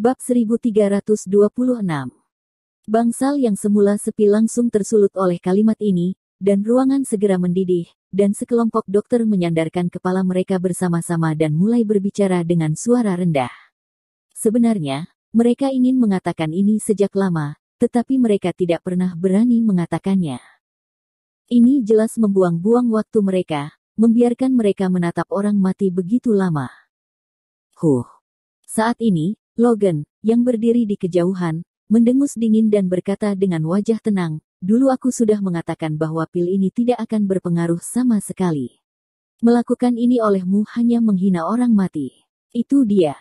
Bab 1326. Bangsal yang semula sepi langsung tersulut oleh kalimat ini, dan ruangan segera mendidih, dan sekelompok dokter menyandarkan kepala mereka bersama-sama dan mulai berbicara dengan suara rendah. Sebenarnya, mereka ingin mengatakan ini sejak lama, tetapi mereka tidak pernah berani mengatakannya. Ini jelas membuang-buang waktu mereka, membiarkan mereka menatap orang mati begitu lama. Saat ini, Logan, yang berdiri di kejauhan, mendengus dingin dan berkata dengan wajah tenang, "Dulu aku sudah mengatakan bahwa pil ini tidak akan berpengaruh sama sekali. Melakukan ini olehmu hanya menghina orang mati." Itu dia.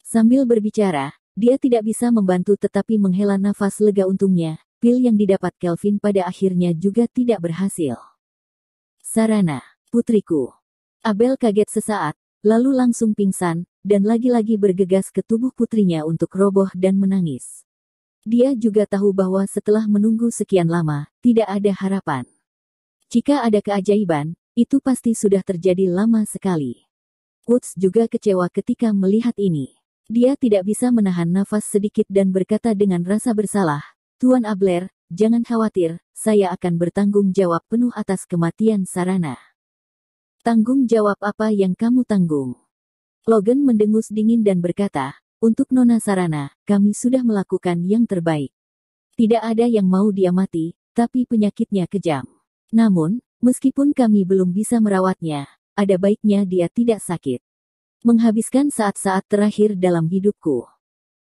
Sambil berbicara, dia tidak bisa membantu tetapi menghela nafas lega. Untungnya, pil yang didapat Kelvin pada akhirnya juga tidak berhasil. "Sarana, putriku." Abel kaget sesaat, lalu langsung pingsan, dan lagi-lagi bergegas ke tubuh putrinya untuk roboh dan menangis. Dia juga tahu bahwa setelah menunggu sekian lama, tidak ada harapan. Jika ada keajaiban, itu pasti sudah terjadi lama sekali. Woods juga kecewa ketika melihat ini. Dia tidak bisa menahan nafas sedikit dan berkata dengan rasa bersalah, "Tuan Abler, jangan khawatir, saya akan bertanggung jawab penuh atas kematian Sarana." "Tanggung jawab apa yang kamu tanggung?" Logan mendengus dingin dan berkata, "Untuk Nona Sarana, kami sudah melakukan yang terbaik. Tidak ada yang mau dia mati, tapi penyakitnya kejam. Namun, meskipun kami belum bisa merawatnya, ada baiknya dia tidak sakit. Menghabiskan saat-saat terakhir dalam hidupku."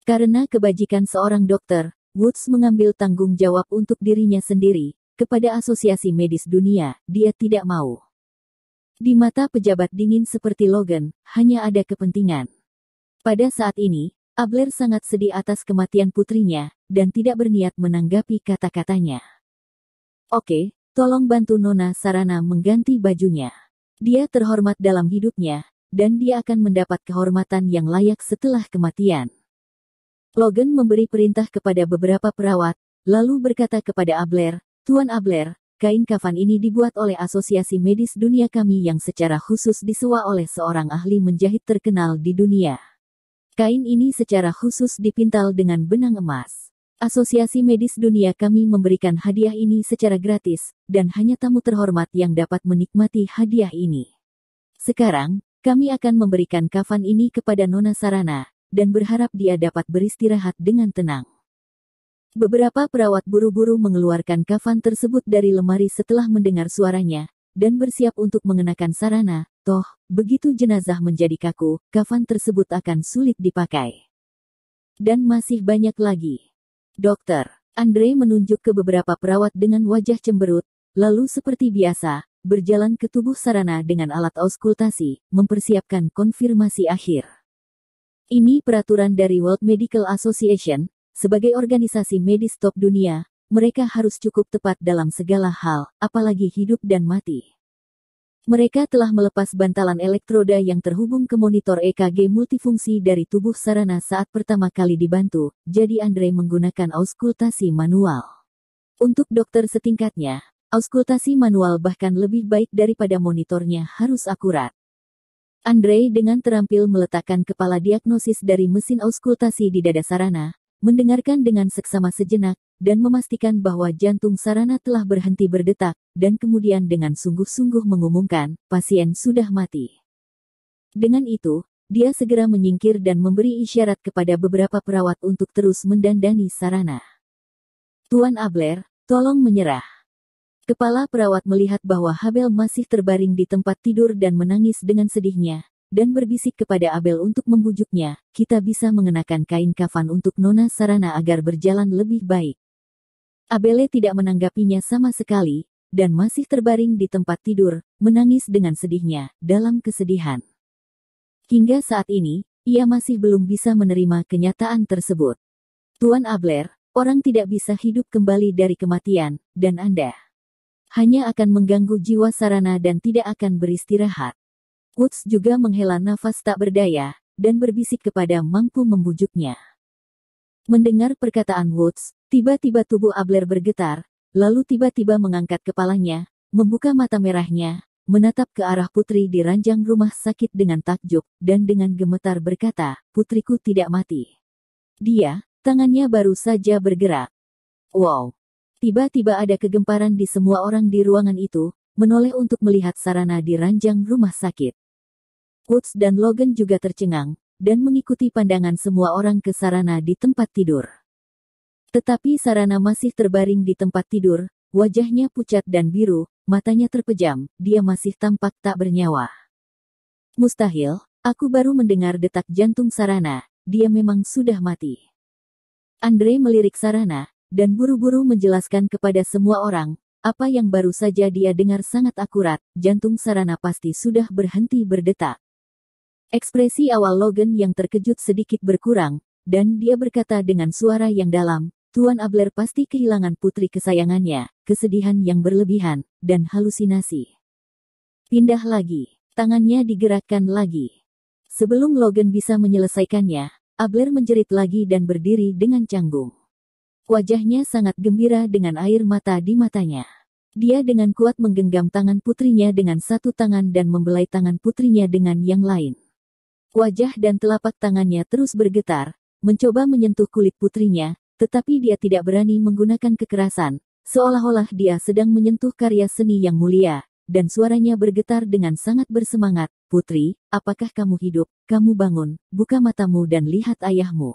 Karena kebajikan seorang dokter, Woods mengambil tanggung jawab untuk dirinya sendiri. Kepada Asosiasi Medis Dunia, dia tidak mau. Di mata pejabat dingin seperti Logan, hanya ada kepentingan. Pada saat ini, Abler sangat sedih atas kematian putrinya, dan tidak berniat menanggapi kata-katanya. "Oke, tolong bantu Nona Sarana mengganti bajunya. Dia terhormat dalam hidupnya, dan dia akan mendapat kehormatan yang layak setelah kematian." Logan memberi perintah kepada beberapa perawat, lalu berkata kepada Abler, "Tuan Abler, kain kafan ini dibuat oleh Asosiasi Medis Dunia kami yang secara khusus disewa oleh seorang ahli menjahit terkenal di dunia. Kain ini secara khusus dipintal dengan benang emas. Asosiasi Medis Dunia kami memberikan hadiah ini secara gratis, dan hanya tamu terhormat yang dapat menikmati hadiah ini. Sekarang, kami akan memberikan kafan ini kepada Nona Sarana, dan berharap dia dapat beristirahat dengan tenang." Beberapa perawat buru-buru mengeluarkan kafan tersebut dari lemari setelah mendengar suaranya, dan bersiap untuk mengenakan Sarana. Toh, begitu jenazah menjadi kaku, kafan tersebut akan sulit dipakai. Dan masih banyak lagi. "Dokter," Andre menunjuk ke beberapa perawat dengan wajah cemberut, lalu seperti biasa, berjalan ke tubuh Sarana dengan alat auskultasi, mempersiapkan konfirmasi akhir. "Ini peraturan dari World Medical Association. Sebagai organisasi medis top dunia, mereka harus cukup tepat dalam segala hal, apalagi hidup dan mati. Mereka telah melepas bantalan elektroda yang terhubung ke monitor EKG multifungsi dari tubuh Sarana saat pertama kali dibantu, jadi Andre menggunakan auskultasi manual. Untuk dokter setingkatnya, auskultasi manual bahkan lebih baik daripada monitornya harus akurat." Andre dengan terampil meletakkan kepala diagnosis dari mesin auskultasi di dada Sarana, mendengarkan dengan seksama sejenak, dan memastikan bahwa jantung Sarana telah berhenti berdetak, dan kemudian dengan sungguh-sungguh mengumumkan, pasien sudah mati. Dengan itu, dia segera menyingkir dan memberi isyarat kepada beberapa perawat untuk terus mendandani Sarana. "Tuan Abler, tolong menyerah." Kepala perawat melihat bahwa Abel masih terbaring di tempat tidur dan menangis dengan sedihnya, dan berbisik kepada Abel untuk membujuknya, "Kita bisa mengenakan kain kafan untuk Nona Sarana agar berjalan lebih baik." Abele tidak menanggapinya sama sekali, dan masih terbaring di tempat tidur, menangis dengan sedihnya, dalam kesedihan. Hingga saat ini, ia masih belum bisa menerima kenyataan tersebut. "Tuan Abler, orang tidak bisa hidup kembali dari kematian, dan Anda hanya akan mengganggu jiwa Sarana dan tidak akan beristirahat." Woods juga menghela nafas tak berdaya, dan berbisik kepada mampu membujuknya. Mendengar perkataan Woods, tiba-tiba tubuh Abler bergetar, lalu tiba-tiba mengangkat kepalanya, membuka mata merahnya, menatap ke arah putri di ranjang rumah sakit dengan takjub, dan dengan gemetar berkata, "Putriku tidak mati." Tangannya baru saja bergerak. Wow! Tiba-tiba ada kegemparan di semua orang di ruangan itu, menoleh untuk melihat Sarana di ranjang rumah sakit. Woods dan Logan juga tercengang, dan mengikuti pandangan semua orang ke Sarana di tempat tidur. Tetapi Sarana masih terbaring di tempat tidur, wajahnya pucat dan biru, matanya terpejam, dia masih tampak tak bernyawa. Mustahil, aku baru mendengar detak jantung Sarana, dia memang sudah mati. Andre melirik Sarana, dan buru-buru menjelaskan kepada semua orang, apa yang baru saja dia dengar sangat akurat, jantung Sarana pasti sudah berhenti berdetak. Ekspresi awal Logan yang terkejut sedikit berkurang, dan dia berkata dengan suara yang dalam, Tuan Abler pasti kehilangan putri kesayangannya, kesedihan yang berlebihan, dan halusinasi. Pindah lagi. Tangannya digerakkan lagi. Sebelum Logan bisa menyelesaikannya, Abler menjerit lagi dan berdiri dengan canggung. Wajahnya sangat gembira dengan air mata di matanya. Dia dengan kuat menggenggam tangan putrinya dengan satu tangan dan membelai tangan putrinya dengan yang lain. Wajah dan telapak tangannya terus bergetar, mencoba menyentuh kulit putrinya, tetapi dia tidak berani menggunakan kekerasan, seolah-olah dia sedang menyentuh karya seni yang mulia, dan suaranya bergetar dengan sangat bersemangat, "Putri, apakah kamu hidup? Kamu bangun, buka matamu dan lihat ayahmu."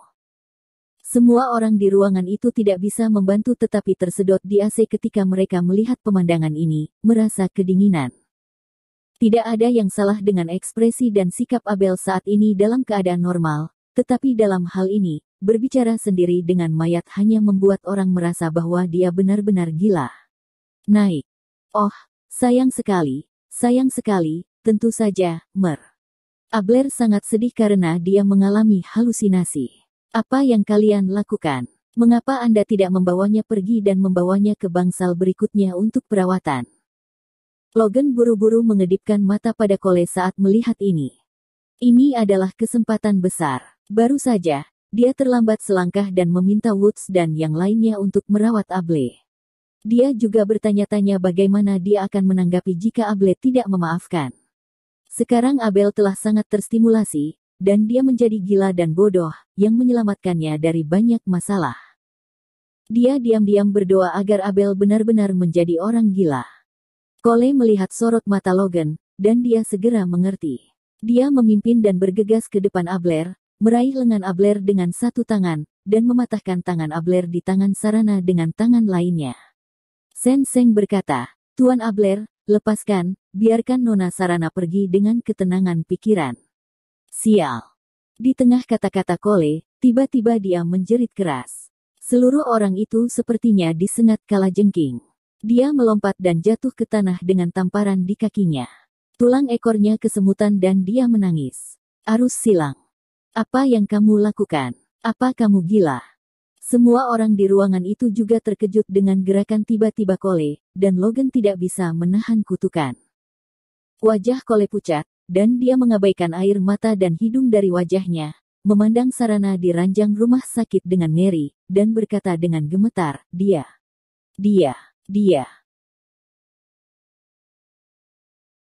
Semua orang di ruangan itu tidak bisa membantu tetapi tersedot di AC ketika mereka melihat pemandangan ini, merasa kedinginan. Tidak ada yang salah dengan ekspresi dan sikap Abel saat ini dalam keadaan normal, tetapi dalam hal ini, berbicara sendiri dengan mayat hanya membuat orang merasa bahwa dia benar-benar gila. Naik. Oh, sayang sekali, tentu saja, Mer. Abler sangat sedih karena dia mengalami halusinasi. Apa yang kalian lakukan? Mengapa Anda tidak membawanya pergi dan membawanya ke bangsal berikutnya untuk perawatan? Logan buru-buru mengedipkan mata pada Cole saat melihat ini. Ini adalah kesempatan besar. Baru saja, dia terlambat selangkah dan meminta Woods dan yang lainnya untuk merawat Able. Dia juga bertanya-tanya bagaimana dia akan menanggapi jika Able tidak memaafkan. Sekarang Abel telah sangat terstimulasi, dan dia menjadi gila dan bodoh, yang menyelamatkannya dari banyak masalah. Dia diam-diam berdoa agar Abel benar-benar menjadi orang gila. Cole melihat sorot mata Logan, dan dia segera mengerti. Dia memimpin dan bergegas ke depan Abler, meraih lengan Abler dengan satu tangan, dan mematahkan tangan Abler di tangan Sarana dengan tangan lainnya. Seng berkata, "Tuan Abler, lepaskan, biarkan Nona Sarana pergi dengan ketenangan pikiran." Sial. Di tengah kata-kata Cole, tiba-tiba dia menjerit keras. Seluruh orang itu sepertinya disengat kalajengking. Dia melompat dan jatuh ke tanah dengan tamparan di kakinya. Tulang ekornya kesemutan dan dia menangis. Arus silang. Apa yang kamu lakukan? Apa kamu gila? Semua orang di ruangan itu juga terkejut dengan gerakan tiba-tiba Cole, dan Logan tidak bisa menahan kutukan. Wajah Cole pucat, dan dia mengabaikan air mata dan hidung dari wajahnya, memandang Sarana di ranjang rumah sakit dengan ngeri, dan berkata dengan gemetar, Dia.